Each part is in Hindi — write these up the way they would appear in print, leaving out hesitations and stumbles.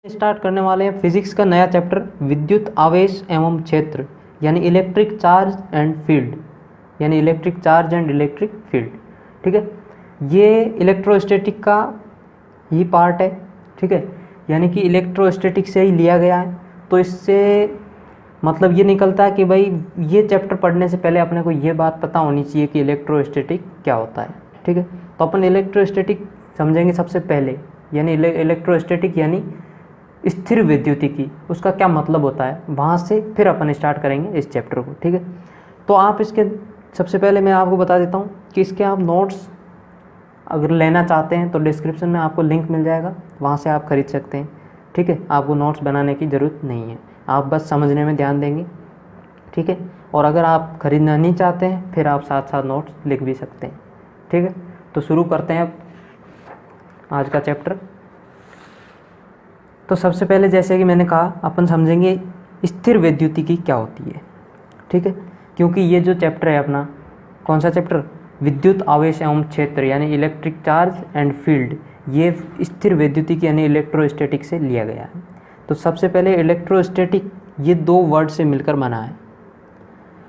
स्टार्ट करने वाले हैं फिजिक्स का नया चैप्टर विद्युत आवेश एवं क्षेत्र यानी इलेक्ट्रिक चार्ज एंड फील्ड यानी electric charge and electric field. ठीक है, ये इलेक्ट्रोस्टैटिक का ही पार्ट है। ठीक है, यानी कि इलेक्ट्रोस्टैटिक से ही लिया गया है। तो इससे मतलब ये निकलता है कि भाई ये चैप्टर पढ़ने से पहले अपने को ये बात पता होनी चाहिए कि इलेक्ट्रोस्टैटिक क्या होता है। ठीक है, तो अपन इलेक्ट्रोस्टैटिक समझेंगे सबसे पहले, यानी इलेक्ट्रोस्टैटिक यानी स्थिर विद्युतिकी, उसका क्या मतलब होता है, वहाँ से फिर अपन स्टार्ट करेंगे इस चैप्टर को। ठीक है, तो आप इसके सबसे पहले मैं आपको बता देता हूँ कि इसके आप नोट्स अगर लेना चाहते हैं तो डिस्क्रिप्शन में आपको लिंक मिल जाएगा, वहाँ से आप खरीद सकते हैं। ठीक है, आपको नोट्स बनाने की ज़रूरत नहीं है, आप बस समझने में ध्यान देंगे। ठीक है, और अगर आप खरीदना नहीं चाहते हैं फिर आप साथ साथ नोट्स लिख भी सकते हैं। ठीक है, तो शुरू करते हैं अब आज का चैप्टर। तो सबसे पहले जैसे कि मैंने कहा अपन समझेंगे स्थिर विद्युतिकी क्या होती है। ठीक है, क्योंकि ये जो चैप्टर है अपना, कौन सा चैप्टर, विद्युत आवेश एवं क्षेत्र यानी इलेक्ट्रिक चार्ज एंड फील्ड, ये स्थिर विद्युतिकी यानी इलेक्ट्रोस्टैटिक से लिया गया है। तो सबसे पहले इलेक्ट्रोस्टैटिक ये दो वर्ड से मिलकर बना है,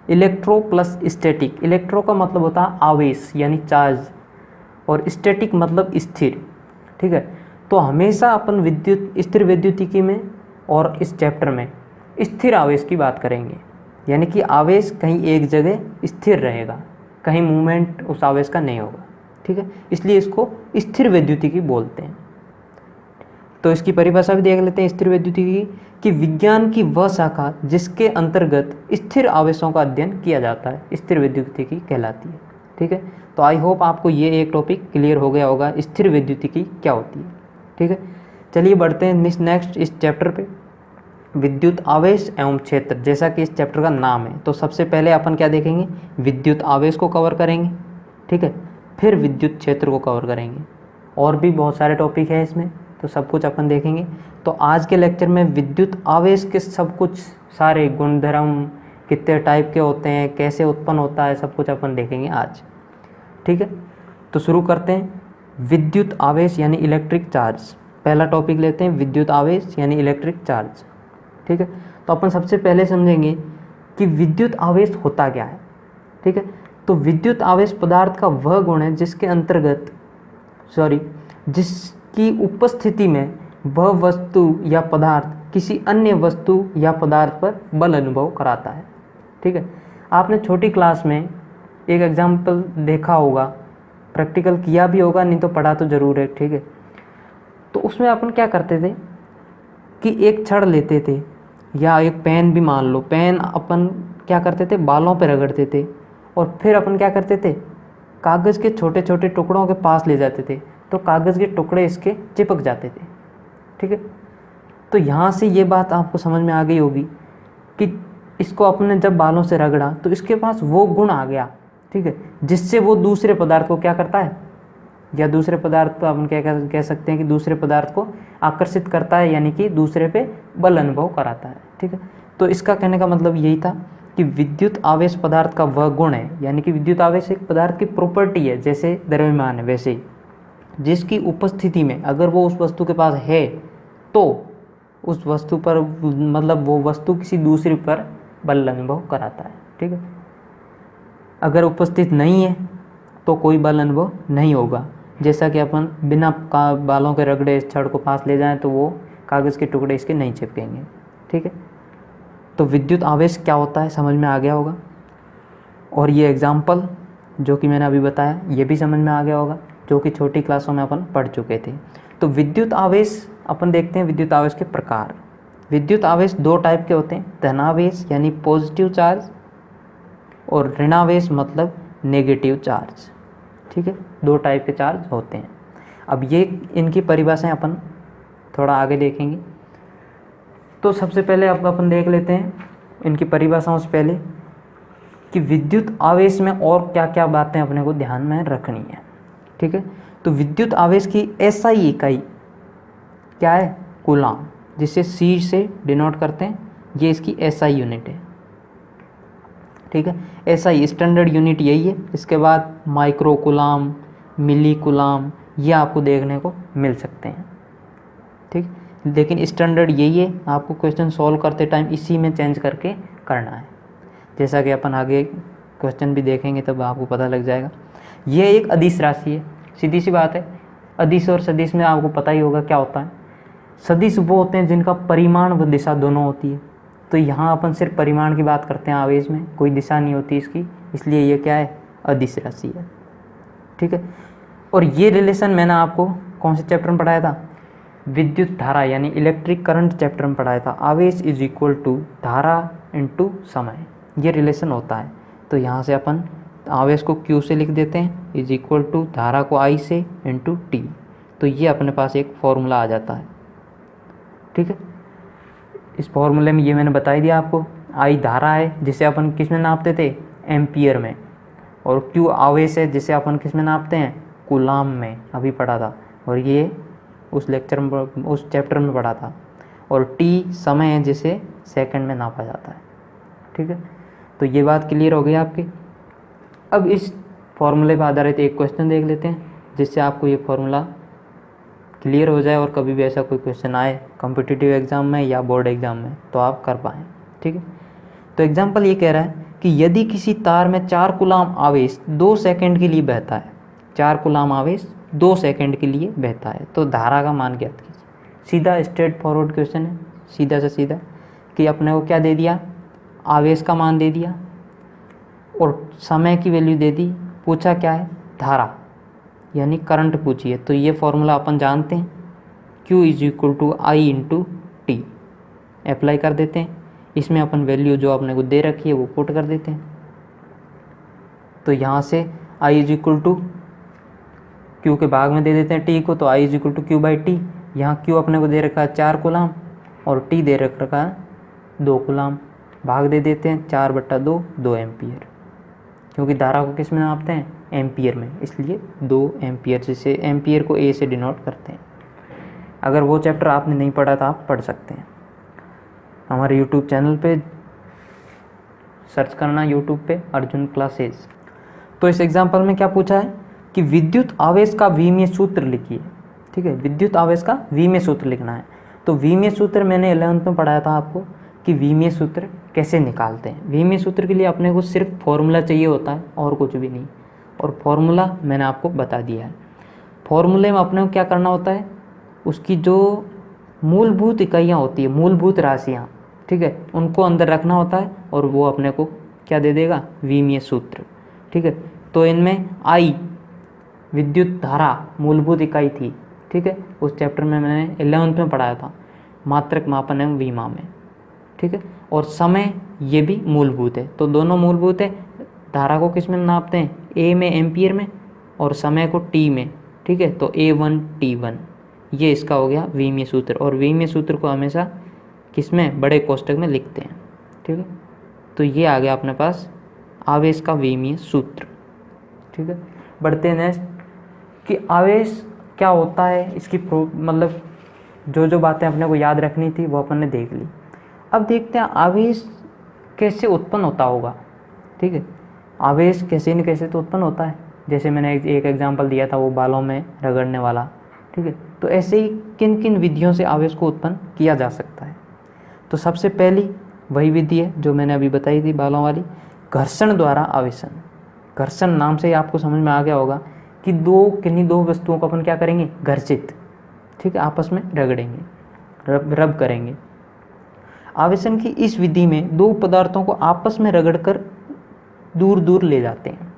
इलेक्ट्रो प्लस स्टैटिक। इलेक्ट्रो का मतलब होता है आवेश यानी चार्ज, और स्टैटिक मतलब स्थिर। ठीक है, तो हमेशा अपन स्थिर विद्युतिकी में और इस चैप्टर में स्थिर आवेश की बात करेंगे, यानी कि आवेश कहीं एक जगह स्थिर रहेगा, कहीं मूवमेंट उस आवेश का नहीं होगा। ठीक है, इसलिए इसको स्थिर विद्युतिकी बोलते हैं। तो इसकी परिभाषा भी देख लेते हैं स्थिर विद्युतिकी कि विज्ञान की वह शाखा जिसके अंतर्गत स्थिर आवेशों का अध्ययन किया जाता है स्थिर विद्युतिकी कहलाती है। ठीक है, तो आई होप आपको ये एक टॉपिक क्लियर हो गया होगा, स्थिर विद्युतिकी क्या होती है। ठीक है, चलिए बढ़ते हैं नेक्स्ट इस चैप्टर पे, विद्युत आवेश एवं क्षेत्र। जैसा कि इस चैप्टर का नाम है, तो सबसे पहले अपन क्या देखेंगे, विद्युत आवेश को कवर करेंगे। ठीक है, फिर विद्युत क्षेत्र को कवर करेंगे, और भी बहुत सारे टॉपिक है इसमें, तो सब कुछ अपन देखेंगे। तो आज के लेक्चर में विद्युत आवेश के सब कुछ सारे गुणधर्म, कितने टाइप के होते हैं, कैसे उत्पन्न होता है, सब कुछ अपन देखेंगे आज। ठीक है, तो शुरू करते हैं। विद्युत आवेश यानी इलेक्ट्रिक चार्ज, पहला टॉपिक लेते हैं विद्युत आवेश यानी इलेक्ट्रिक चार्ज। ठीक है, तो अपन सबसे पहले समझेंगे कि विद्युत आवेश होता क्या है। ठीक है, तो विद्युत आवेश पदार्थ का वह गुण है जिसकी उपस्थिति में वह वस्तु या पदार्थ किसी अन्य वस्तु या पदार्थ पर बल अनुभव कराता है। ठीक है, आपने छोटी क्लास में एक एग्जाम्पल देखा होगा, प्रैक्टिकल किया भी होगा, नहीं तो पढ़ा तो ज़रूर है। ठीक है, तो उसमें अपन क्या करते थे कि एक छड़ लेते थे या एक पेन भी मान लो, पेन अपन क्या करते थे, बालों पे रगड़ते थे, और फिर अपन क्या करते थे, कागज़ के छोटे छोटे टुकड़ों के पास ले जाते थे, तो कागज़ के टुकड़े इसके चिपक जाते थे। ठीक है, तो यहाँ से ये बात आपको समझ में आ गई होगी कि इसको अपने जब बालों से रगड़ा तो इसके पास वो गुण आ गया। ठीक है, जिससे वो दूसरे पदार्थ को क्या करता है, या दूसरे पदार्थ को अपन क्या कह सकते हैं कि दूसरे पदार्थ को आकर्षित करता है, यानी कि दूसरे पे बल अनुभव कराता है। ठीक है, तो इसका कहने का मतलब यही था कि विद्युत आवेश पदार्थ का वह गुण है, यानी कि विद्युत आवेश एक पदार्थ की प्रॉपर्टी है, जैसे द्रव्यमान है वैसे ही, जिसकी उपस्थिति में अगर वो उस वस्तु के पास है तो उस वस्तु पर मतलब वो वस्तु किसी दूसरे पर बल अनुभव कराता है। ठीक है, अगर उपस्थित नहीं है तो कोई बल अनुभव नहीं होगा। जैसा कि अपन बिना बालों के रगड़े इस छड़ को पास ले जाएं तो वो कागज़ के टुकड़े इसके नहीं चिपकेंगे। ठीक है, तो विद्युत आवेश क्या होता है समझ में आ गया होगा, और ये एग्जाम्पल जो कि मैंने अभी बताया ये भी समझ में आ गया होगा, जो कि छोटी क्लासों में अपन पढ़ चुके थे। तो विद्युत आवेश अपन देखते हैं, विद्युत आवेश के प्रकार। विद्युत आवेश दो टाइप के होते हैं, धनावेश यानी पॉजिटिव चार्ज, और ऋणावेश मतलब नेगेटिव चार्ज। ठीक है, दो टाइप के चार्ज होते हैं। अब ये इनकी परिभाषाएं अपन थोड़ा आगे देखेंगे। तो सबसे पहले अब अपन देख लेते हैं इनकी परिभाषाओं से पहले कि विद्युत आवेश में और क्या क्या बातें अपने को ध्यान में रखनी है। ठीक है, तो विद्युत आवेश की एसआई इकाई क्या है, कूलाम, जिसे सी से डिनोट करते हैं, ये इसकी एसआई यूनिट है। ठीक है, एसआई स्टैंडर्ड यूनिट यही है। इसके बाद माइक्रो कूलाम, मिली कूलाम, ये आपको देखने को मिल सकते हैं। ठीक, लेकिन स्टैंडर्ड यही है, आपको क्वेश्चन सॉल्व करते टाइम इसी में चेंज करके करना है। जैसा कि अपन आगे क्वेश्चन भी देखेंगे तब आपको पता लग जाएगा। ये एक अदिश राशि है, सीधी सी बात है। अदिश और सदिश में आपको पता ही होगा क्या होता है। सदिश वो होते हैं जिनका परिमाण व दिशा दोनों होती है। तो यहाँ अपन सिर्फ परिमाण की बात करते हैं आवेश में, कोई दिशा नहीं होती इसकी, इसलिए ये क्या है, अदिश राशि है। ठीक है। और ये रिलेशन मैंने आपको कौन से चैप्टर में पढ़ाया था, विद्युत धारा यानी इलेक्ट्रिक करंट चैप्टर में पढ़ाया था। आवेश इज इक्वल टू धारा इनटू समय, ये रिलेशन होता है। तो यहाँ से अपन आवेश को Q से लिख देते हैं, इज इक्वल टू धारा को I से इंटू T। तो ये अपने पास एक फॉर्मूला आ जाता है। ठीक है। इस फॉर्मूले में ये मैंने बता ही दिया आपको, I धारा है जिसे अपन किस में नापते थे, एम्पियर में, और Q आवेश है जिसे अपन किस में नापते हैं, कूलाम में, अभी पढ़ा था। और ये उस लेक्चर में, उस चैप्टर में पढ़ा था। और T समय है जिसे सेकंड में नापा जाता है। ठीक है। तो ये बात क्लियर हो गई आपकी। अब इस फॉर्मूले पर आधारित एक क्वेश्चन देख लेते हैं जिससे आपको ये फॉर्मूला क्लियर हो जाए और कभी भी ऐसा कोई क्वेश्चन आए कॉम्पिटिटिव एग्जाम में या बोर्ड एग्जाम में तो आप कर पाएँ। ठीक है। तो एग्जाम्पल ये कह रहा है कि यदि किसी तार में 4 कूलाम आवेश 2 सेकंड के लिए बहता है, 4 कूलाम आवेश 2 सेकंड के लिए बहता है, तो धारा का मान ज्ञात कीजिए। सीधा स्ट्रेट फॉरवर्ड क्वेश्चन है, सीधा से सीधा, कि अपने को क्या दे दिया, आवेश का मान दे दिया और समय की वैल्यू दे दी। पूछा क्या है, धारा यानी करंट पूछिए। तो ये फॉर्मूला अपन जानते हैं, Q is equal to I into T. Apply कर देते हैं, इसमें अपन वैल्यू जो अपने को दे रखी है वो पुट कर देते हैं। तो यहाँ से I is equal to Q के भाग में दे देते हैं T को, तो I is equal to Q by T. यहाँ Q अपने को दे रखा है 4 कूलाम और T दे रखा है 2 कूलाम। भाग दे देते हैं 4/2, 2 एम्पियर, क्योंकि धारा को किस में नापते हैं, एम्पियर में, इसलिए 2 एम्पियर, जिसे एम्पियर को A से डिनोट करते हैं। अगर वो चैप्टर आपने नहीं पढ़ा तो आप पढ़ सकते हैं। हमारे YouTube चैनल पे सर्च करना, YouTube पे अर्जुन क्लासेस। तो इस एग्जाम्पल में क्या पूछा है कि विद्युत आवेश का विमीय सूत्र लिखिए। ठीक है, विद्युत आवेश का विमीय सूत्र लिखना है। तो विमीय सूत्र मैंने 11th में पढ़ाया था आपको कि विमीय सूत्र कैसे निकालते हैं। विमीय सूत्र के लिए अपने को सिर्फ फॉर्मूला चाहिए होता है और कुछ भी नहीं, और फॉर्मूला मैंने आपको बता दिया है। फॉर्मूले में अपने को क्या करना होता है, उसकी जो मूलभूत इकाइयाँ होती है, मूलभूत राशियाँ, ठीक है, उनको अंदर रखना होता है और वो अपने को क्या दे देगा, विमीय सूत्र। ठीक है। तो इनमें आई विद्युत धारा मूलभूत इकाई थी। ठीक है, उस चैप्टर में मैंने 11th में पढ़ाया था, मात्रक मापन एवं विमा में। ठीक है। और समय ये भी मूलभूत है, तो दोनों मूलभूत है। धारा को किस में नापते हैं, A में, एम्पियर में, और समय को T में। ठीक है। तो A1 T1, ये इसका हो गया विमीय सूत्र। और विमीय सूत्र को हमेशा किस में, बड़े कोष्ठक में लिखते हैं। ठीक है। तो ये आ गया अपने पास आवेश का विमीय सूत्र। ठीक है। बढ़ते हैं नेक्स्ट कि आवेश क्या होता है, इसकी मतलब जो जो बातें अपने को याद रखनी थी वो अपन ने देख ली। अब देखते हैं आवेश कैसे उत्पन्न होता होगा। ठीक है, आवेश कैसे न कैसे तो उत्पन्न होता है। जैसे मैंने एक एग्जांपल दिया था वो बालों में रगड़ने वाला। ठीक है। तो ऐसे ही किन किन विधियों से आवेश को उत्पन्न किया जा सकता है। तो सबसे पहली वही विधि है जो मैंने अभी बताई थी, बालों वाली, घर्षण द्वारा आवेशन। घर्षण नाम से ही आपको समझ में आ गया होगा कि किन्हीं दो वस्तुओं को अपन क्या करेंगे, घर्षित, ठीक है, आपस में रगड़ेंगे, रब करेंगे। आवेशन की इस विधि में दो पदार्थों को आपस में रगड़कर दूर दूर ले जाते हैं।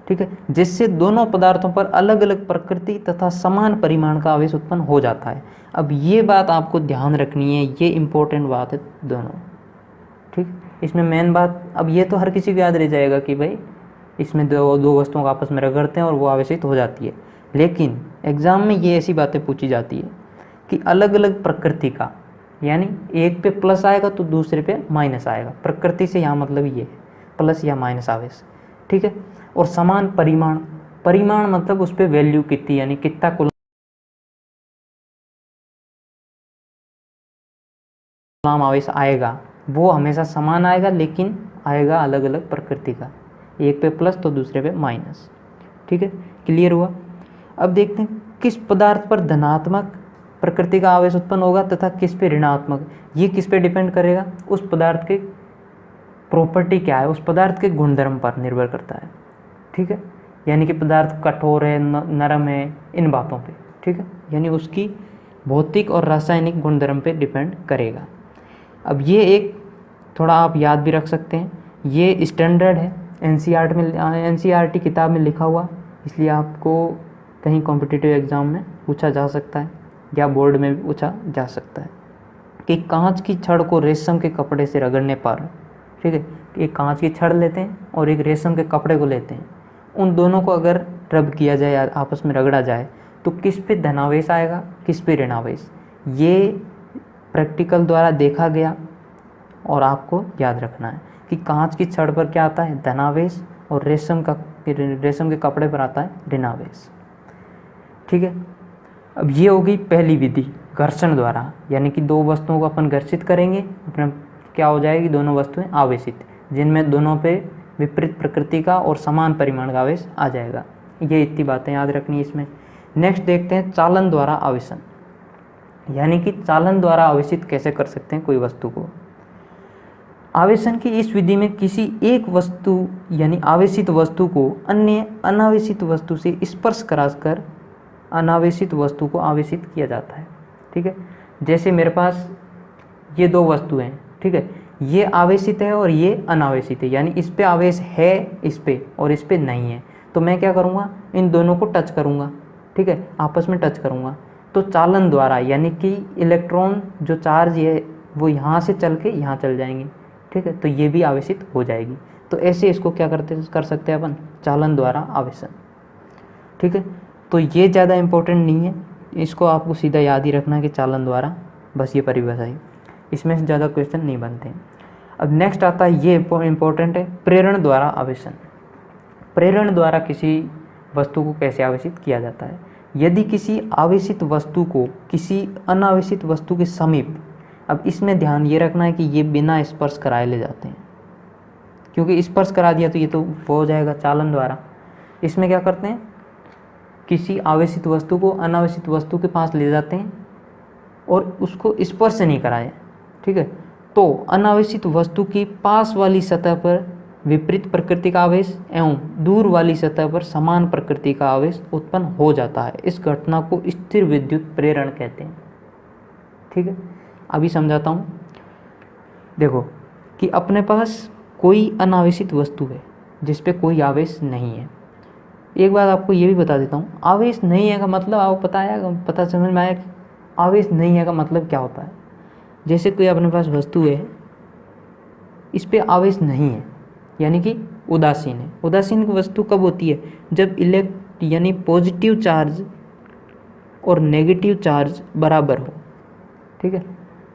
ठीक है, जिससे दोनों पदार्थों पर अलग अलग प्रकृति तथा समान परिमाण का आवेश उत्पन्न हो जाता है। अब ये बात आपको ध्यान रखनी है, ये इंपॉर्टेंट बात है दोनों। ठीक, इसमें मेन बात, अब ये तो हर किसी को याद रह जाएगा कि भाई इसमें दो वस्तुओं को आपस में रगड़ते हैं और वो आवेशित हो जाती है। लेकिन एग्जाम में ये ऐसी बातें पूछी जाती है कि अलग अलग प्रकृति का, यानी एक पे प्लस आएगा तो दूसरे पे माइनस आएगा। प्रकृति से यहाँ मतलब ये है प्लस या माइनस आवेश। ठीक है। और समान परिमाण, परिमाण मतलब उस पर वैल्यू कितनी, यानी कितना कूलम आवेश आएगा, वो हमेशा समान आएगा, लेकिन आएगा अलग अलग प्रकृति का, एक पे प्लस तो दूसरे पे माइनस। ठीक है, क्लियर हुआ। अब देखते हैं किस पदार्थ पर धनात्मक प्रकृति का आवेश उत्पन्न होगा तथा किस पे ऋणात्मक। ये किस पे डिपेंड करेगा, उस पदार्थ के प्रॉपर्टी क्या है, उस पदार्थ के गुणधर्म पर निर्भर करता है। ठीक है, यानी कि पदार्थ कठोर है, नरम है, इन बातों पे। ठीक है, यानी उसकी भौतिक और रासायनिक गुणधर्म पे डिपेंड करेगा। अब ये एक थोड़ा आप याद भी रख सकते हैं, ये स्टैंडर्ड है, एनसीईआरटी किताब में लिखा हुआ, इसलिए आपको कहीं कॉम्पिटिटिव एग्ज़ाम में पूछा जा सकता है या बोर्ड में भी पूछा जा सकता है कि कांच की छड़ को रेशम के कपड़े से रगड़ने पर, ठीक है, एक कांच की छड़ लेते हैं और एक रेशम के कपड़े को लेते हैं, उन दोनों को अगर रब किया जाए या आपस में रगड़ा जाए तो किस पे धनावेश आएगा, किस पे ऋणावेश। ये प्रैक्टिकल द्वारा देखा गया और आपको याद रखना है कि कांच की छड़ पर क्या आता है, धनावेश, और रेशम के कपड़े पर आता है ऋणावेश। ठीक है, अब ये होगी पहली विधि घर्षण द्वारा, यानी कि दो वस्तुओं को अपन घर्षित करेंगे, अपने क्या हो जाएगी, दोनों वस्तुएं आवेशित, जिनमें दोनों पे विपरीत प्रकृति का और समान परिमाण का आवेश आ जाएगा। ये इतनी बातें याद रखनी है इसमें। नेक्स्ट देखते हैं चालन द्वारा आवेशन, यानी कि चालन द्वारा आवेशित कैसे कर सकते हैं कोई वस्तु को। आवेशन की इस विधि में किसी एक वस्तु यानी आवेशित वस्तु को अन्य अनावेशित वस्तु से स्पर्श कराकर अनावेशित वस्तु को आवेशित किया जाता है। ठीक है, जैसे मेरे पास ये दो वस्तुएं हैं, ठीक है, ये आवेशित है और ये अनावेशित है, यानी इस पे आवेश है इस पे और इस पे नहीं है, तो मैं क्या करूँगा, इन दोनों को टच करूँगा। ठीक है, आपस में टच करूँगा तो चालन द्वारा, यानी कि इलेक्ट्रॉन जो चार्ज है वो यहाँ से चल के यहाँ चल जाएंगे। ठीक है, तो ये भी आवेशित हो जाएगी। तो ऐसे इसको क्या कर सकते हैं अपन, चालन द्वारा आवेशन। ठीक है, तो ये ज़्यादा इम्पोर्टेंट नहीं है, इसको आपको सीधा याद ही रखना है कि चालन द्वारा, बस ये परिभाषा है, इसमें से ज़्यादा क्वेश्चन नहीं बनते हैं। अब नेक्स्ट आता है, ये इम्पोर्टेंट है, प्रेरण द्वारा आवेशन। प्रेरण द्वारा किसी वस्तु को कैसे आवेशित किया जाता है। यदि किसी आवेशित वस्तु को किसी अनावेशित वस्तु के समीप, अब इसमें ध्यान ये रखना है कि ये बिना स्पर्श कराए ले जाते हैं, क्योंकि स्पर्श करा दिया तो ये तो हो जाएगा चालन द्वारा। इसमें क्या करते हैं, किसी आवेशित वस्तु को अनावेशित वस्तु के पास ले जाते हैं और उसको स्पर्श नहीं कराए। ठीक है, तो अनावेशित वस्तु की पास वाली सतह पर विपरीत प्रकृति का आवेश एवं दूर वाली सतह पर समान प्रकृति का आवेश उत्पन्न हो जाता है। इस घटना को स्थिर विद्युत प्रेरण कहते हैं। ठीक है, अभी समझाता हूँ। देखो कि अपने पास कोई अनावेशित वस्तु है जिस पे कोई आवेश नहीं है। एक बात आपको ये भी बता देता हूँ, आवेश नहीं है का मतलब आपको पता समझ में आया, आवेश नहीं है का मतलब क्या होता है। जैसे कोई अपने पास वस्तु है, इस पे आवेश नहीं है, यानी कि उदासीन है। उदासीन वस्तु कब होती है, जब यानी पॉजिटिव चार्ज और नेगेटिव चार्ज बराबर हो। ठीक है,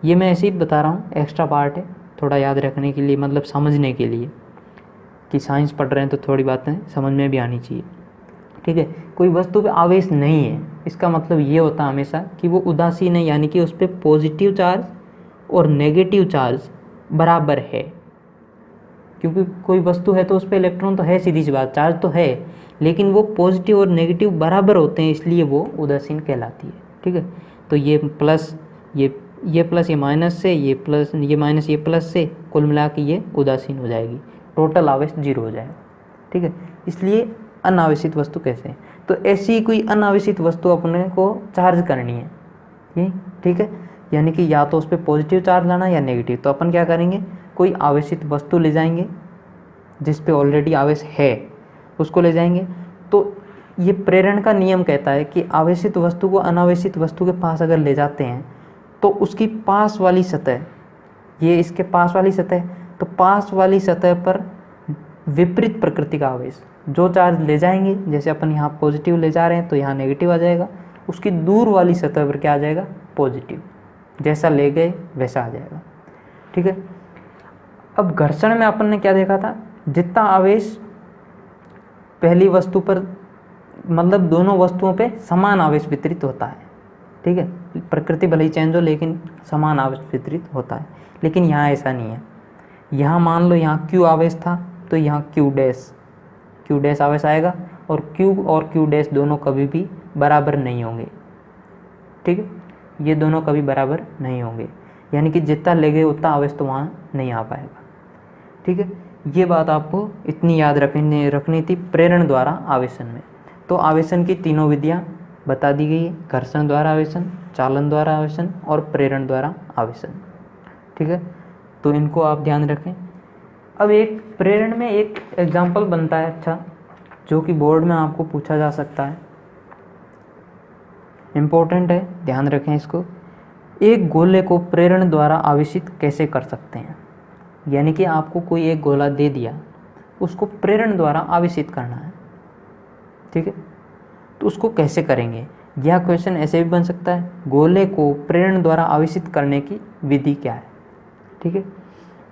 ये मैं ऐसे ही बता रहा हूँ, एक्स्ट्रा पार्ट है, थोड़ा याद रखने के लिए, मतलब समझने के लिए कि साइंस पढ़ रहे हैं तो थोड़ी बातें समझ में भी आनी चाहिए। ठीक है, कोई वस्तु पे आवेश नहीं है, इसका मतलब ये होता है हमेशा कि वो उदासीन है, यानी कि उस पर पॉजिटिव चार्ज और नेगेटिव चार्ज बराबर है। क्योंकि कोई वस्तु है तो उस पर इलेक्ट्रॉन तो है, सीधी सी बात, चार्ज तो है, लेकिन वो पॉजिटिव और नेगेटिव बराबर होते हैं, इसलिए वो उदासीन कहलाती है। ठीक है, तो ये प्लस ये माइनस से, ये प्लस ये माइनस ये प्लस से, कुल मिला के ये उदासीन हो जाएगी, टोटल आवेश 0 हो जाएगा। ठीक है, इसलिए अनावेशित वस्तु कैसे है, तो ऐसी कोई अनावेशित वस्तु अपने को चार्ज करनी है ये। ठीक है, यानी कि या तो उस पर पॉजिटिव चार्ज लाना या नेगेटिव, तो अपन क्या करेंगे, कोई आवेशित वस्तु ले जाएंगे जिस पे ऑलरेडी आवेश है, उसको ले जाएंगे। तो ये प्रेरण का नियम कहता है कि आवेशित वस्तु को अनावेशित वस्तु के पास अगर ले जाते हैं तो उसकी पास वाली सतह, ये इसके पास वाली सतह, तो पास वाली सतह पर विपरीत प्रकृति का आवेश, जो चार्ज ले जाएंगे, जैसे अपन यहाँ पॉजिटिव ले जा रहे हैं तो यहाँ नेगेटिव आ जाएगा, उसकी दूर वाली सतह पर क्या आ जाएगा, पॉजिटिव, जैसा ले गए वैसा आ जाएगा। ठीक है, अब घर्षण में अपन ने क्या देखा था, जितना आवेश पहली वस्तु पर, मतलब दोनों वस्तुओं पे समान आवेश वितरित होता है। ठीक है, प्रकृति भले ही चेंज हो लेकिन समान आवेश वितरित होता है, लेकिन यहाँ ऐसा नहीं है। यहाँ मान लो यहाँ Q आवेश था तो यहाँ Q डैश आवेश आएगा, और Q और Q डैश दोनों कभी भी बराबर नहीं होंगे। ठीक है, ये दोनों कभी बराबर नहीं होंगे, यानी कि जितना ले गए उतना आवेश तो वहाँ नहीं आ पाएगा। ठीक है, ये बात आपको इतनी याद रखनी थी प्रेरण द्वारा आवेशन में। तो आवेशन की तीनों विधियाँ बता दी गई है, घर्षण द्वारा आवेशन, चालन द्वारा आवेशन और प्रेरण द्वारा आवेशन। ठीक है, तो इनको आप ध्यान रखें। अब एक प्रेरण में एक एग्जाम्पल बनता है अच्छा, जो कि बोर्ड में आपको पूछा जा सकता है, इम्पोर्टेंट है, ध्यान रखें इसको। एक गोले को प्रेरण द्वारा आवेशित कैसे कर सकते हैं, यानी कि आपको कोई एक गोला दे दिया, उसको प्रेरण द्वारा आवेशित करना है। ठीक है, तो उसको कैसे करेंगे, यह क्वेश्चन ऐसे भी बन सकता है, गोले को प्रेरण द्वारा आवेशित करने की विधि क्या है। ठीक है,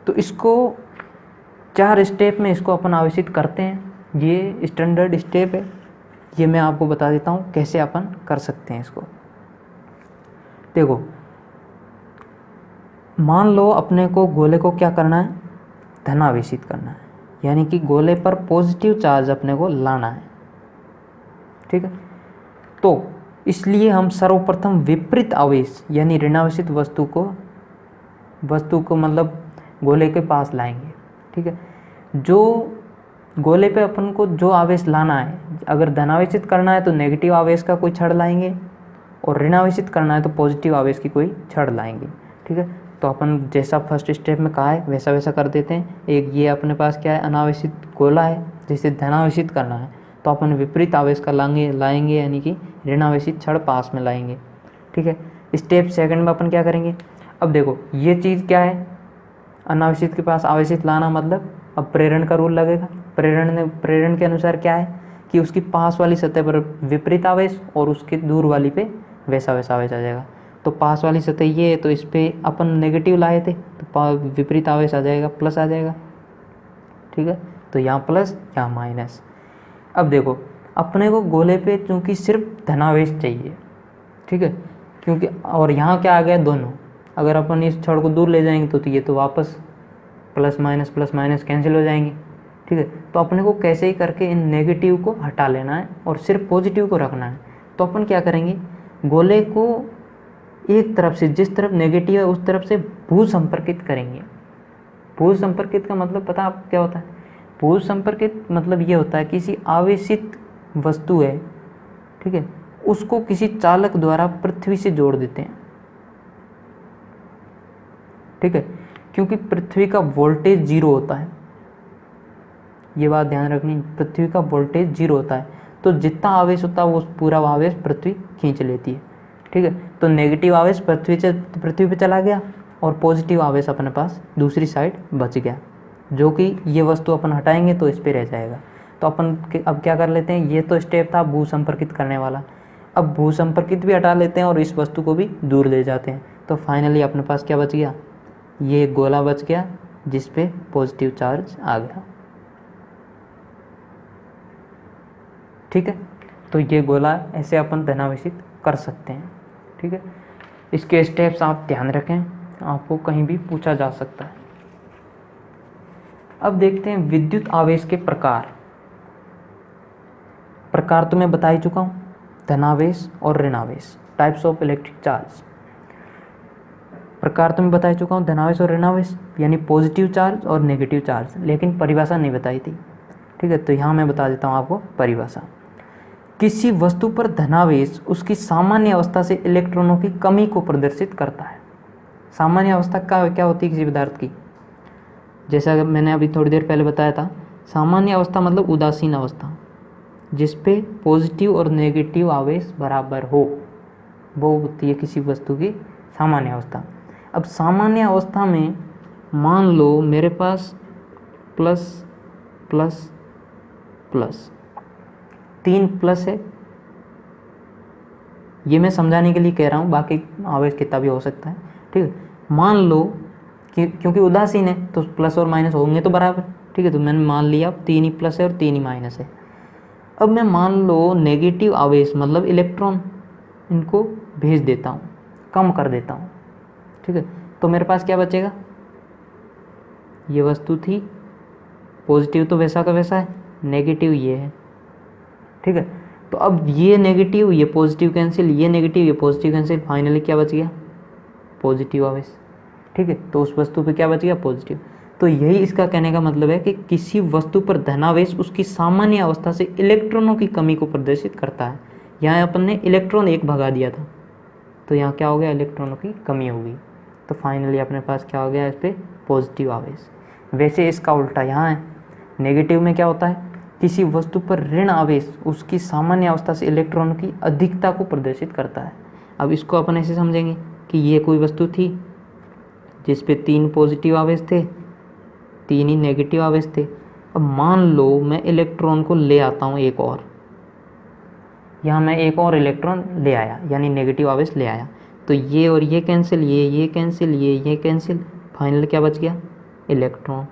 तो इसको 4 स्टेप में इसको अपन आवेशित करते हैं। ये स्टैंडर्ड स्टेप है, ये मैं आपको बता देता हूँ कैसे अपन कर सकते हैं इसको। देखो, मान लो अपने को गोले को क्या करना है, धनावेशित करना है, यानी कि गोले पर पॉजिटिव चार्ज अपने को लाना है। ठीक है, तो इसलिए हम सर्वप्रथम विपरीत आवेश यानी ऋणावेशित वस्तु को मतलब गोले के पास लाएंगे। ठीक है, जो गोले पे अपन को जो आवेश लाना है, अगर धनावेशित करना है तो नेगेटिव आवेश का कोई छड़ लाएंगे, और ऋणावेशित करना है तो पॉजिटिव आवेश की कोई छड़ लाएंगे। ठीक है, तो अपन जैसा फर्स्ट स्टेप में कहा है वैसा वैसा कर देते हैं। एक ये अपने पास क्या है, अनावेशित गोला है, जिसे धनावेशित करना है तो अपन विपरीत आवेश का लाएंगे यानी कि ऋणावेशित छड़ पास में लाएंगे। ठीक है, स्टेप सेकंड में अपन क्या करेंगे, अब देखो ये चीज़ क्या है, अनावेशित के पास आवेशित लाना, मतलब अब प्रेरण का रूल लगेगा। प्रेरण के अनुसार क्या है कि उसकी पास वाली सतह पर विपरीत आवेश और उसके दूर वाली पे वैसा वैसा आवेश आ जाएगा। तो पास वाली सतह ये है, तो इस पर अपन नेगेटिव लाए थे तो विपरीत आवेश आ जाएगा, प्लस आ जाएगा। ठीक है, तो यहाँ प्लस यहाँ माइनस। अब देखो अपने को गोले पे चूँकि सिर्फ धनावेश चाहिए। ठीक है, क्योंकि और यहाँ क्या आ गया, दोनों, अगर अपन इस छड़ को दूर ले जाएंगे तो ये तो वापस प्लस माइनस कैंसिल हो जाएंगे। ठीक है, तो अपने को कैसे ही करके इन नेगेटिव को हटा लेना है और सिर्फ पॉजिटिव को रखना है। तो अपन क्या करेंगे, गोले को एक तरफ से, जिस तरफ नेगेटिव है उस तरफ से भू संपर्कित करेंगे। भू संपर्कित का मतलब पता है आपको क्या होता है, भू संपर्कित मतलब ये होता है किसी आवेशित वस्तु है, ठीक है, उसको किसी चालक द्वारा पृथ्वी से जोड़ देते हैं। ठीक है, क्योंकि पृथ्वी का वोल्टेज 0 होता है, ये बात ध्यान रखनी, पृथ्वी का वोल्टेज 0 होता है, तो जितना आवेश होता है वो पूरा आवेश पृथ्वी खींच लेती है। ठीक है, तो नेगेटिव आवेश पृथ्वी पे चला गया और पॉजिटिव आवेश अपने पास दूसरी साइड बच गया, जो कि ये वस्तु अपन हटाएंगे तो इस पे रह जाएगा। तो अपन अब क्या कर लेते हैं, ये तो स्टेप था भू संपर्कित करने वाला, अब भू संपर्कित भी हटा लेते हैं और इस वस्तु को भी दूर ले जाते हैं। तो फाइनली अपने पास क्या बच गया, ये गोला बच गया जिस पे पॉजिटिव चार्ज आ गया। ठीक है, तो ये गोला ऐसे अपन धनावेशित कर सकते हैं। ठीक है, इसके स्टेप्स आप ध्यान रखें, आपको कहीं भी पूछा जा सकता है। अब देखते हैं विद्युत आवेश के प्रकार तो मैं बता ही चुका हूँ, धनावेश और ऋणावेश, टाइप्स ऑफ इलेक्ट्रिक चार्ज। प्रकार तो मैं बता चुका हूँ, धनावेश और ऋणावेश यानी पॉजिटिव चार्ज और नेगेटिव चार्ज, लेकिन परिभाषा नहीं बताई थी। ठीक है, तो यहाँ मैं बता देता हूँ आपको परिभाषा। किसी वस्तु पर धनावेश उसकी सामान्य अवस्था से इलेक्ट्रॉनों की कमी को प्रदर्शित करता है। सामान्य अवस्था क्या होती है किसी पदार्थ की, जैसा मैंने अभी थोड़ी देर पहले बताया था, सामान्य अवस्था मतलब उदासीन अवस्था, जिस पे पॉजिटिव और नेगेटिव आवेश बराबर हो, वो होती है किसी वस्तु की सामान्य अवस्था। अब सामान्य अवस्था में मान लो मेरे पास प्लस प्लस प्लस 3 प्लस है, ये मैं समझाने के लिए कह रहा हूँ, बाकी आवेश कितना भी हो सकता है। ठीक है, मान लो कि क्योंकि उदासीन है तो प्लस और माइनस होंगे तो बराबर। ठीक है, तो मैंने मान लिया 3 ही प्लस है और 3 ही माइनस है। अब मैं मान लो नेगेटिव आवेश मतलब इलेक्ट्रॉन, इनको भेज देता हूँ, कम कर देता हूँ। ठीक है, तो मेरे पास क्या बचेगा, ये वस्तु थी, पॉजिटिव तो वैसा का वैसा है, नेगेटिव ये है। ठीक है, तो अब ये नेगेटिव ये पॉजिटिव कैंसिल, ये नेगेटिव ये पॉजिटिव कैंसिल, फाइनली क्या बच गया? पॉजिटिव आवेश। ठीक है, तो उस वस्तु पे क्या बच गया? पॉजिटिव। तो यही इसका कहने का मतलब है कि किसी वस्तु पर धनावेश उसकी सामान्य अवस्था से इलेक्ट्रॉनों की कमी को प्रदर्शित करता है। यहाँ अपन ने इलेक्ट्रॉन एक भगा दिया था, तो यहाँ क्या हो गया? इलेक्ट्रॉनों की कमी होगी। तो फाइनली अपने पास क्या हो गया? इस पर पॉजिटिव आवेश। वैसे इसका उल्टा यहाँ है, नेगेटिव में क्या होता है? किसी वस्तु पर ऋण आवेश उसकी सामान्य अवस्था से इलेक्ट्रॉनों की अधिकता को प्रदर्शित करता है। अब इसको अपन ऐसे समझेंगे कि ये कोई वस्तु थी जिस पे 3 पॉजिटिव आवेश थे, 3 ही नेगेटिव आवेश थे। अब मान लो मैं इलेक्ट्रॉन को ले आता हूँ एक और, यहाँ मैं एक और इलेक्ट्रॉन ले आया, यानी नेगेटिव आवेश ले आया। तो ये और ये कैंसिल, ये कैंसिल, ये कैंसिल, फाइनल क्या बच गया? इलेक्ट्रॉन,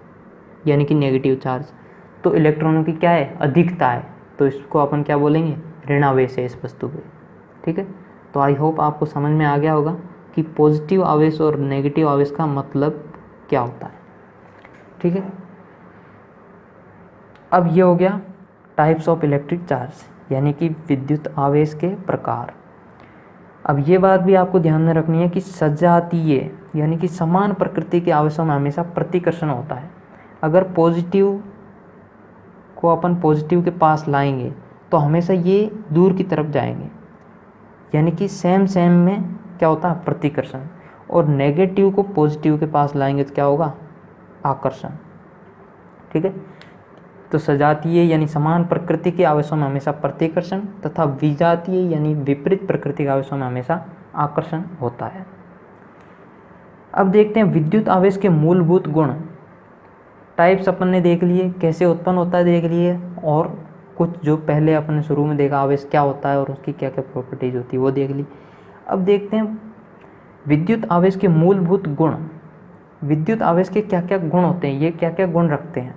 यानी कि नेगेटिव चार्ज। तो इलेक्ट्रॉनों की क्या है? अधिकता है। तो इसको अपन क्या बोलेंगे? ऋणावेश है इस वस्तु पे। ठीक है, तो आई होप आपको समझ में आ गया होगा कि पॉजिटिव आवेश और नेगेटिव आवेश का मतलब क्या होता है। ठीक है, अब ये हो गया टाइप्स ऑफ इलेक्ट्रिक चार्ज, यानी कि विद्युत आवेश के प्रकार। अब ये बात भी आपको ध्यान में रखनी है कि सजातीय यानी कि समान प्रकृति के आवेशों में हमेशा प्रतिकर्षण होता है। अगर पॉजिटिव को अपन पॉजिटिव के पास लाएंगे तो हमेशा ये दूर की तरफ जाएंगे, यानी कि सेम में क्या होता है? प्रतिकर्षण। और नेगेटिव को पॉजिटिव के पास लाएंगे तो क्या होगा? आकर्षण। ठीक है, तो सजातीय यानी समान प्रकृति के आवेशों में हमेशा प्रतिकर्षण तथा विजातीय यानी विपरीत प्रकृति के आवेशों में हमेशा आकर्षण होता है। अब देखते हैं विद्युत आवेश के मूलभूत गुण। टाइप्स अपन ने देख लिए, कैसे उत्पन्न होता है देख लिए, और कुछ जो पहले अपन ने शुरू में देखा आवेश क्या होता है और उसकी क्या क्या प्रॉपर्टीज होती है वो देख ली। अब देखते हैं विद्युत आवेश के मूलभूत गुण। विद्युत आवेश के क्या क्या गुण होते हैं, ये क्या क्या गुण रखते हैं।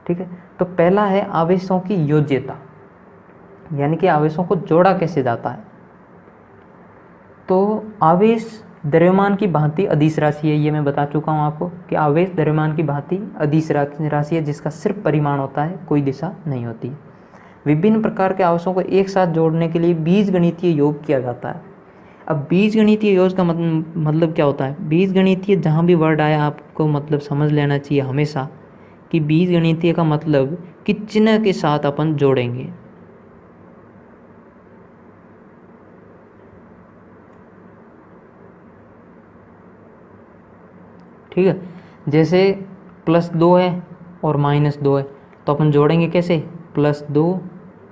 ठीक है, तो पहला है आवेशों की योज्यता, यानी कि आवेशों को जोड़ा कैसे जाता है। तो आवेश द्रव्यमान की भांति अदिश राशि है, ये मैं बता चुका हूँ आपको कि आवेश द्रव्यमान की भांति अदिश राशि है जिसका सिर्फ परिमाण होता है, कोई दिशा नहीं होती। विभिन्न प्रकार के आवेशों को एक साथ जोड़ने के लिए बीजगणितीय योग किया जाता है। अब बीजगणितीय योग का मतलब क्या होता है? बीजगणितीय जहाँ भी वर्ड आया आपको मतलब समझ लेना चाहिए हमेशा कि बीजगणितीय का मतलब कि चिन्ह के साथ अपन जोड़ेंगे। ठीक है, जैसे +2 है और -2 है तो अपन जोड़ेंगे कैसे? +2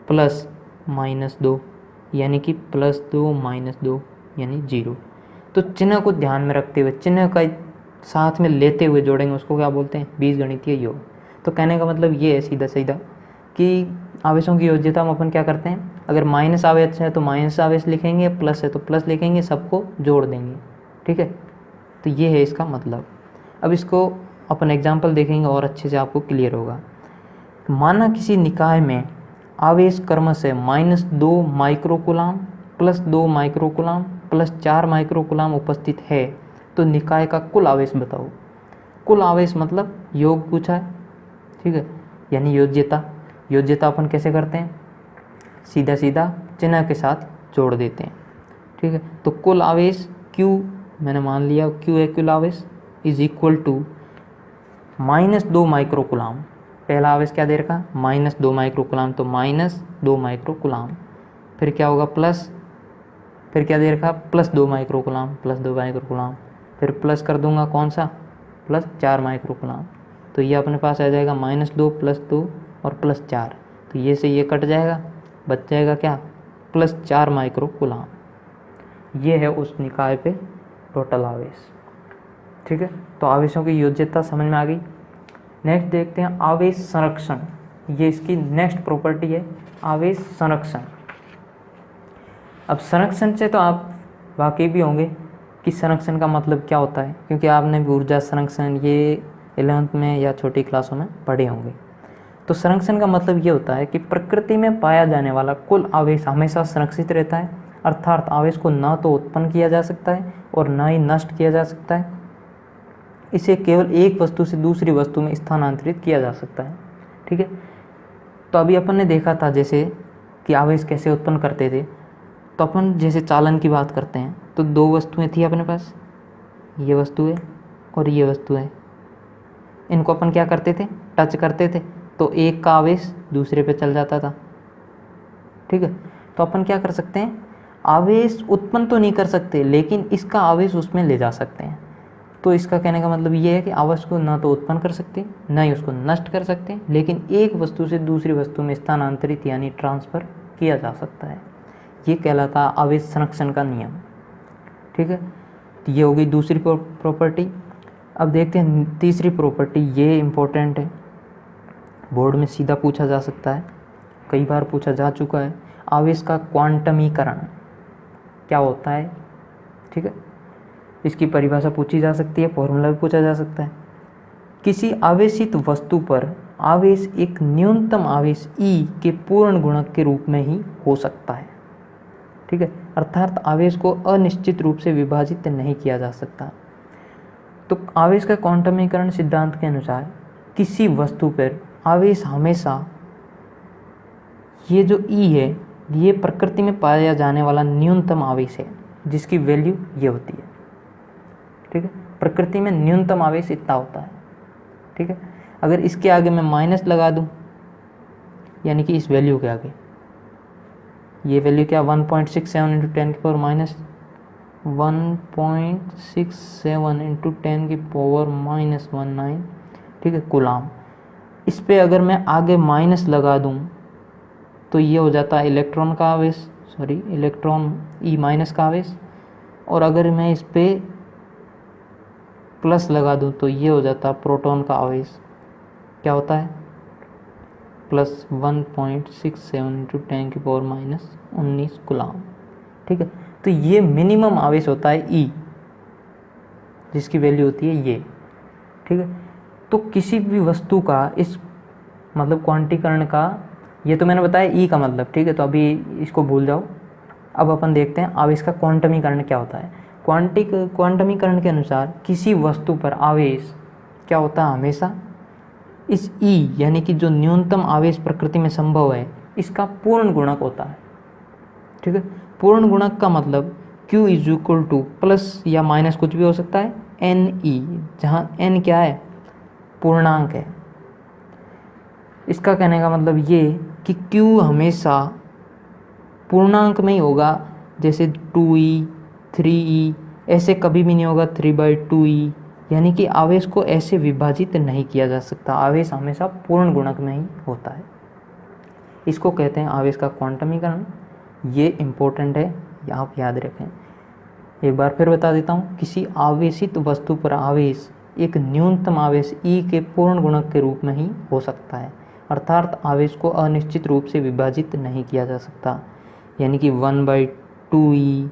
प्लस -2 यानी कि +2 -2 यानी 0। तो चिन्ह को ध्यान में रखते हुए, चिन्ह का साथ में लेते हुए जोड़ेंगे, उसको क्या बोलते हैं? बीजगणितीय योग। तो कहने का मतलब ये है सीधा सीधा कि आवेशों की योज्यता में अपन क्या करते हैं, अगर माइनस आवेश है तो माइनस आवेश लिखेंगे, प्लस है तो प्लस लिखेंगे, सबको जोड़ देंगे। ठीक है, तो ये है इसका मतलब। अब इसको अपन एग्जाम्पल देखेंगे और अच्छे से आपको क्लियर होगा। माना किसी निकाय में आवेश क्रमशः -2 माइक्रोकुलाम, +2 माइक्रोकुलाम, +4 माइक्रोकुलाम उपस्थित है, तो निकाय का कुल आवेश बताओ। कुल आवेश मतलब योग पूछा है। ठीक है, यानी योज्यता। योज्यता अपन कैसे करते हैं? सीधा सीधा चिन्ह के साथ जोड़ देते हैं। ठीक है, तो कुल आवेश Q मैंने मान लिया, Q है कुल आवेश, इज इक्वल टू -2 माइक्रोकुलाम। पहला आवेश क्या दे रखा? -2 माइक्रोकुलाम, तो -2 माइक्रोकुलाम। फिर क्या होगा? प्लस, फिर क्या दे रखा? +2 माइक्रोकुलाम, +2 माइक्रोकुलाम, फिर प्लस कर दूंगा कौन सा? +4 माइक्रोकुलाम। तो ये अपने पास आ जाएगा -2 +2 और +4, तो ये से ये कट जाएगा, बच जाएगा क्या? +4 माइक्रोकुलाम। ये है उस निकाय पे टोटल आवेश। ठीक है, तो आवेशों की योज्यता समझ में आ गई। नेक्स्ट देखते हैं आवेश संरक्षण। ये इसकी नेक्स्ट प्रॉपर्टी है, आवेश संरक्षण। अब संरक्षण से तो आप वाकिफ भी होंगे कि संरक्षण का मतलब क्या होता है, क्योंकि आपने ऊर्जा संरक्षण ये 11th में या छोटी क्लासों में पढ़े होंगे। तो संरक्षण का मतलब ये होता है कि प्रकृति में पाया जाने वाला कुल आवेश हमेशा संरक्षित रहता है, अर्थात आवेश को ना तो उत्पन्न किया जा सकता है और ना ही नष्ट किया जा सकता है। इसे केवल एक वस्तु से दूसरी वस्तु में स्थानांतरित किया जा सकता है। ठीक है, तो अभी अपन ने देखा था जैसे कि आवेश कैसे उत्पन्न करते थे, तो अपन जैसे चालन की बात करते हैं तो दो वस्तुएं थी अपने पास, ये वस्तु है और ये वस्तु है। इनको अपन क्या करते थे, टच करते थे तो एक का आवेश दूसरे पे चल जाता था। ठीक है, तो अपन क्या कर सकते हैं, आवेश उत्पन्न तो नहीं कर सकते लेकिन इसका आवेश उसमें ले जा सकते हैं। तो इसका कहने का मतलब ये है कि आवेश को ना तो उत्पन्न कर सकते ना ही उसको नष्ट कर सकते, लेकिन एक वस्तु से दूसरी वस्तु में स्थानांतरित यानी ट्रांसफ़र किया जा सकता है। ये कहलाता है आवेश संरक्षण का नियम। ठीक है, तो ये हो गई दूसरी प्रॉपर्टी। अब देखते हैं तीसरी प्रॉपर्टी, ये इम्पोर्टेंट है, बोर्ड में सीधा पूछा जा सकता है, कई बार पूछा जा चुका है। आवेश का क्वांटमीकरण क्या होता है। ठीक है, इसकी परिभाषा पूछी जा सकती है, फॉर्मूला भी पूछा जा सकता है। किसी आवेशित वस्तु पर आवेश एक न्यूनतम आवेश E के पूर्ण गुणक के रूप में ही हो सकता है। ठीक है, अर्थात आवेश को अनिश्चित रूप से विभाजित नहीं किया जा सकता। तो आवेश का क्वांटमीकरण सिद्धांत के अनुसार किसी वस्तु पर आवेश हमेशा, ये जो E है ये प्रकृति में पाया जाने वाला न्यूनतम आवेश है जिसकी वैल्यू ये होती है। ठीक है, प्रकृति में न्यूनतम आवेश इतना होता है। ठीक है, अगर इसके आगे मैं माइनस लगा दूं, यानी कि इस वैल्यू के आगे, ये वैल्यू क्या 1.67 इंटू 10 की पावर माइनस 1.67 इंटू 10 की पावर माइनस 19, ठीक है, कूलाम। इस पे अगर मैं आगे माइनस लगा दूं तो ये हो जाता है इलेक्ट्रॉन का आवेश, इलेक्ट्रॉन E माइनस का आवेश। और अगर मैं इस पे प्लस लगा दूं तो ये हो जाता है प्रोटॉन का आवेश। क्या होता है, प्लस 1.67 इंटू 10 की पावर माइनस 19 कूलाम। ठीक है, तो ये मिनिमम आवेश होता है E, जिसकी वैल्यू होती है ये। ठीक है, तो किसी भी वस्तु का इस मतलब क्वांटीकरण का, ये तो मैंने बताया E का मतलब। ठीक है, तो अभी इसको भूल जाओ। अब अपन देखते हैं आवेश का क्वांटमीकरण क्या होता है। क्वांटमीकरण के अनुसार किसी वस्तु पर आवेश क्या होता है, हमेशा इस E यानी कि जो न्यूनतम आवेश प्रकृति में संभव है इसका पूर्ण गुणक होता है। ठीक है, पूर्ण गुणक का मतलब Q is equal two plus या माइनस कुछ भी हो सकता है NE, जहाँ N क्या है, पूर्णांक है। इसका कहने का मतलब ये कि Q हमेशा पूर्णांक में ही होगा, जैसे 2E 3E, ऐसे कभी भी नहीं होगा 3/2E, यानी कि आवेश को ऐसे विभाजित नहीं किया जा सकता। आवेश हमेशा पूर्ण गुणक में ही होता है। इसको कहते हैं आवेश का क्वांटमीकरण। ये इम्पोर्टेंट है, आप याद रखें। एक बार फिर बता देता हूँ, किसी आवेशित वस्तु पर आवेश एक न्यूनतम आवेश E के पूर्ण गुणक के रूप में ही हो सकता है, अर्थात आवेश को अनिश्चित रूप से विभाजित नहीं किया जा सकता, यानी कि 1/2E,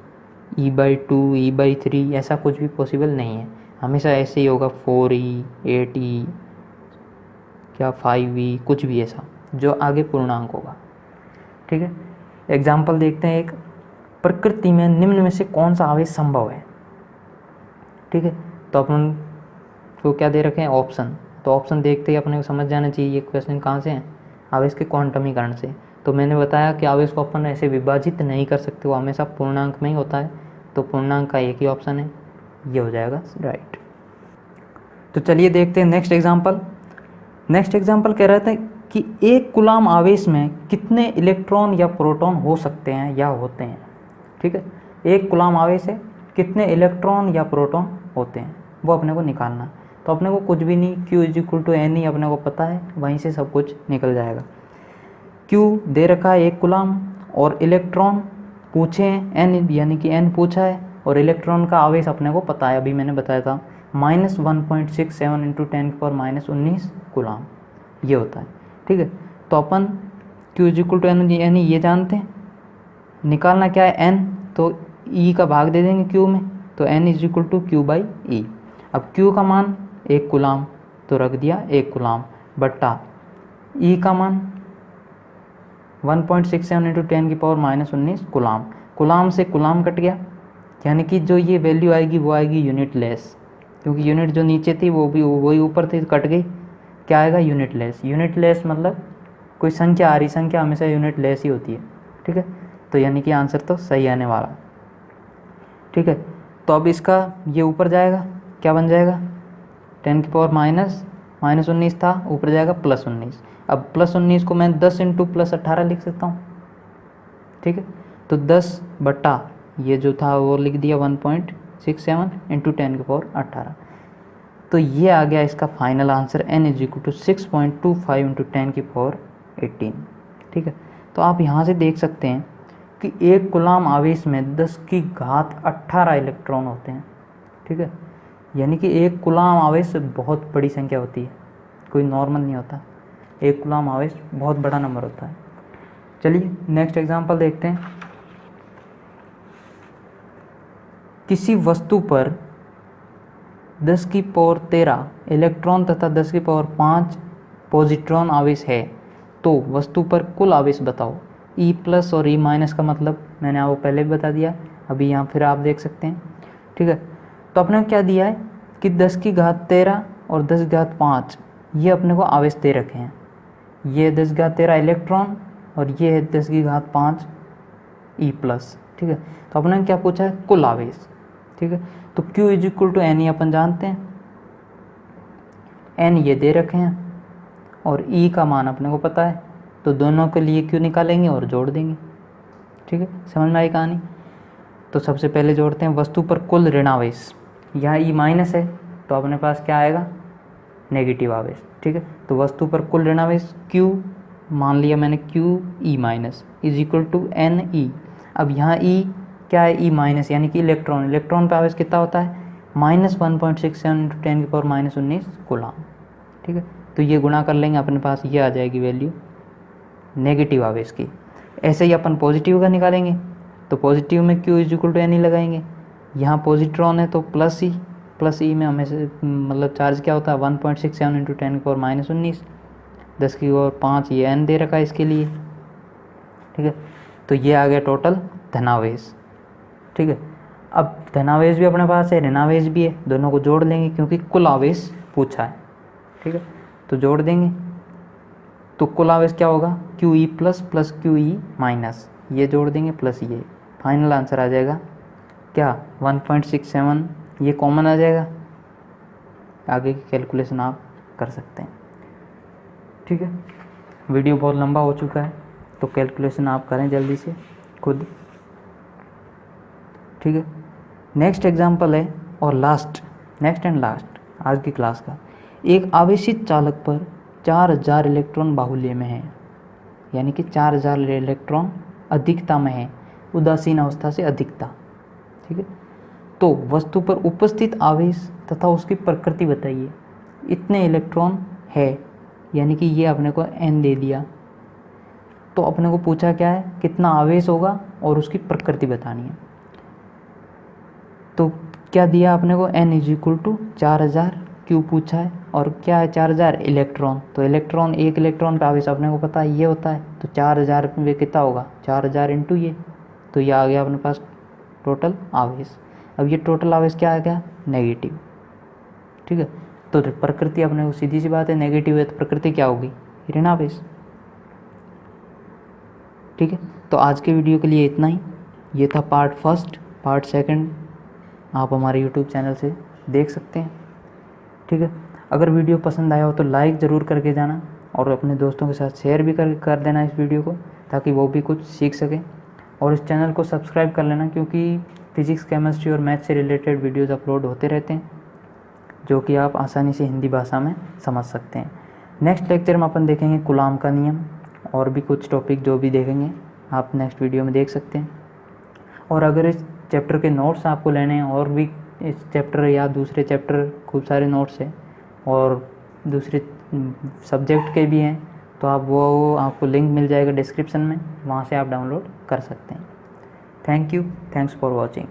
E/2, E/3 ऐसा कुछ भी पॉसिबल नहीं है। हमेशा ऐसे ही होगा 4E, 8E, क्या 5E, कुछ भी ऐसा जो आगे पूर्णांक होगा। ठीक है, एग्जाम्पल देखते हैं एक, प्रकृति में निम्न में से कौन सा आवेश संभव है। ठीक है, तो अपन को क्या दे रखे हैं, ऑप्शन। तो ऑप्शन देखते ही अपने को समझ जाना चाहिए ये क्वेश्चन कहाँ से है, आवेश के क्वांटमीकरण से। तो मैंने बताया कि आवेश को अपन ऐसे विभाजित नहीं कर सकते, वो हमेशा पूर्णांक में ही होता है। तो पूर्णांक का एक ही ऑप्शन है, ये हो जाएगा राइट। तो चलिए देखते हैं नेक्स्ट एग्जाम्पल। नेक्स्ट एग्जाम्पल कह रहा था कि एक कूलाम आवेश में कितने इलेक्ट्रॉन या प्रोटॉन हो सकते हैं या होते हैं। ठीक है, एक कूलाम आवेश है, कितने इलेक्ट्रॉन या प्रोटॉन होते हैं वो अपने को निकालना। तो अपने को कुछ भी नहीं, Q is equal to NE अपने को पता है, वहीं से सब कुछ निकल जाएगा। Q दे रखा है एक कूलाम और इलेक्ट्रॉन पूछे हैं N, यानी कि N पूछा है, और इलेक्ट्रॉन का आवेश अपने को पता है, अभी मैंने बताया था -1.67 इंटू 10 की पावर -19 कूलाम ये होता है। ठीक है, तो अपन Q is equal to NE ये जानते हैं, निकालना क्या है N, तो E का भाग दे देंगे Q में, तो N is equal to Q/E। अब Q का मान 1 कूलाम, तो रख दिया 1 कूलाम, बट्टा E का मान 1.67 इंटू 10 की पावर -19 कूलाम। कूलाम से कूलाम कट गया, यानी कि जो ये वैल्यू आएगी वो आएगी यूनिट लेस, क्योंकि यूनिट जो नीचे थी वो भी वही ऊपर थी, कट गई। क्या आएगा, यूनिट लेस। यूनिट लेस मतलब कोई संख्या आ रही, संख्या हमेशा यूनिट लेस ही होती है। ठीक है, तो यानी कि आंसर तो सही आने वाला। ठीक है, तो अब इसका ये ऊपर जाएगा, क्या बन जाएगा, 10 की पावर -19 था, ऊपर जाएगा +19। अब +19 को मैं 10 × +18 लिख सकता हूँ। ठीक है, तो 10 बटा ये जो था वो लिख दिया 1.67 × 10 की पावर 18। तो ये आ गया इसका फाइनल आंसर n = 6.25 × 10 की पावर 18। ठीक है, तो आप यहाँ से देख सकते हैं कि एक कूलाम आवेश में 10 की घात 18 इलेक्ट्रॉन होते हैं। ठीक है, यानी कि एक कूलाम आवेश बहुत बड़ी संख्या होती है, कोई नॉर्मल नहीं होता, एक कूलाम आवेश बहुत बड़ा नंबर होता है। चलिए नेक्स्ट एग्जांपल देखते हैं। किसी वस्तु पर 10 की पावर 13 इलेक्ट्रॉन तथा 10 की पावर 5 पॉजिट्रॉन आवेश है, तो वस्तु पर कुल आवेश बताओ। E+ और E- का मतलब मैंने आपको पहले भी बता दिया, अभी यहाँ फिर आप देख सकते हैं। ठीक है, तो अपने को क्या दिया है कि 10 की घात 13 और 10 की घात 5 ये अपने को आवेश दे रखे हैं। ये 10 की घात 13 इलेक्ट्रॉन और ये है 10 की घात 5 E+। ठीक है, तो अपने ने क्या पूछा है, कुल आवेश। ठीक है, तो Q = N अपन जानते हैं, N ये दे रखे हैं और E का मान अपने को पता है, तो दोनों के लिए Q निकालेंगे और जोड़ देंगे। ठीक है, समझ में आई कहानी। तो सबसे पहले जोड़ते हैं वस्तु पर कुल ऋणावेश, यहाँ E- है तो अपने पास क्या आएगा, नेगेटिव आवेश। ठीक है, तो वस्तु पर कुल ऋणावेश Q मान लिया मैंने, Q E- = Ne। अब यहाँ E क्या है, E- यानी कि इलेक्ट्रॉन, इलेक्ट्रॉन पे आवेश कितना होता है, -1.67 × 10 की पावर -19 कूलाम। ठीक है, तो ये गुणा कर लेंगे, अपने पास ये आ जाएगी वैल्यू नेगेटिव आवेश की। ऐसे ही अपन पॉजिटिव का निकालेंगे, तो पॉजिटिव में Q = Ne लगाएंगे, यहाँ पॉजिट्रॉन है तो +E में हमें मतलब चार्ज क्या होता है 1.67 × 10 की पावर -19, 10 की पावर 5 ये N दे रखा है इसके लिए। ठीक है, तो ये आ गया टोटल धनावेश। ठीक है, अब धनावेश भी अपने पास है, ऋणावेश भी है, दोनों को जोड़ लेंगे क्योंकि कुल आवेश पूछा है। ठीक है, तो जोड़ देंगे, तो कुल आवेश क्या होगा, QE+ + QE-, ये जोड़ देंगे प्लस ये, फाइनल आंसर आ जाएगा क्या 1.67, ये कॉमन आ जाएगा। आगे की कैलकुलेशन आप कर सकते हैं। ठीक है, वीडियो बहुत लंबा हो चुका है तो कैलकुलेशन आप करें जल्दी से खुद। ठीक है, नेक्स्ट एग्जांपल है और नेक्स्ट एंड लास्ट आज की क्लास का। एक आवेशित चालक पर 4000 इलेक्ट्रॉन बाहुल्य में है, यानी कि 4000 इलेक्ट्रॉन अधिकता में है, उदासीन अवस्था से अधिकता। ठीक है, तो वस्तु पर उपस्थित आवेश तथा उसकी प्रकृति बताइए। इतने इलेक्ट्रॉन है, यानी कि ये अपने को N दे दिया, तो अपने को पूछा क्या है, कितना आवेश होगा और उसकी प्रकृति बतानी है। तो क्या दिया अपने को, N = 4000, Q पूछा है और क्या है 4000 इलेक्ट्रॉन, तो इलेक्ट्रॉन, एक इलेक्ट्रॉन पे आवेश अपने को पता है ये होता है, तो 4000 में कितना होगा, 4000 × ये, तो ये आ गया अपने पास टोटल आवेश। अब ये टोटल आवेश क्या आ गया, नेगेटिव। ठीक है, तो प्रकृति अपने को सीधी सी बात है, नेगेटिव है तो प्रकृति क्या होगी, ऋणावेश। ठीक है, तो आज के वीडियो के लिए इतना ही। ये था पार्ट 1, पार्ट 2 आप हमारे यूट्यूब चैनल से देख सकते हैं। ठीक है, अगर वीडियो पसंद आया हो तो लाइक ज़रूर करके जाना और अपने दोस्तों के साथ शेयर भी कर देना इस वीडियो को, ताकि वो भी कुछ सीख सकें। और इस चैनल को सब्सक्राइब कर लेना, क्योंकि फिजिक्स, केमिस्ट्री और मैथ से रिलेटेड वीडियोज़ अपलोड होते रहते हैं, जो कि आप आसानी से हिंदी भाषा में समझ सकते हैं। नेक्स्ट लेक्चर में अपन देखेंगे कूलाम का नियम और भी कुछ टॉपिक जो भी देखेंगे आप नेक्स्ट वीडियो में देख सकते हैं। और अगर इस चैप्टर के नोट्स आपको लेने हैं, और भी इस चैप्टर या दूसरे चैप्टर खूब सारे नोट्स हैं और दूसरे सब्जेक्ट के भी हैं, तो आप वो आपको लिंक मिल जाएगा डिस्क्रिप्शन में, वहाँ से आप डाउनलोड कर सकते हैं। Thank you, thanks for watching.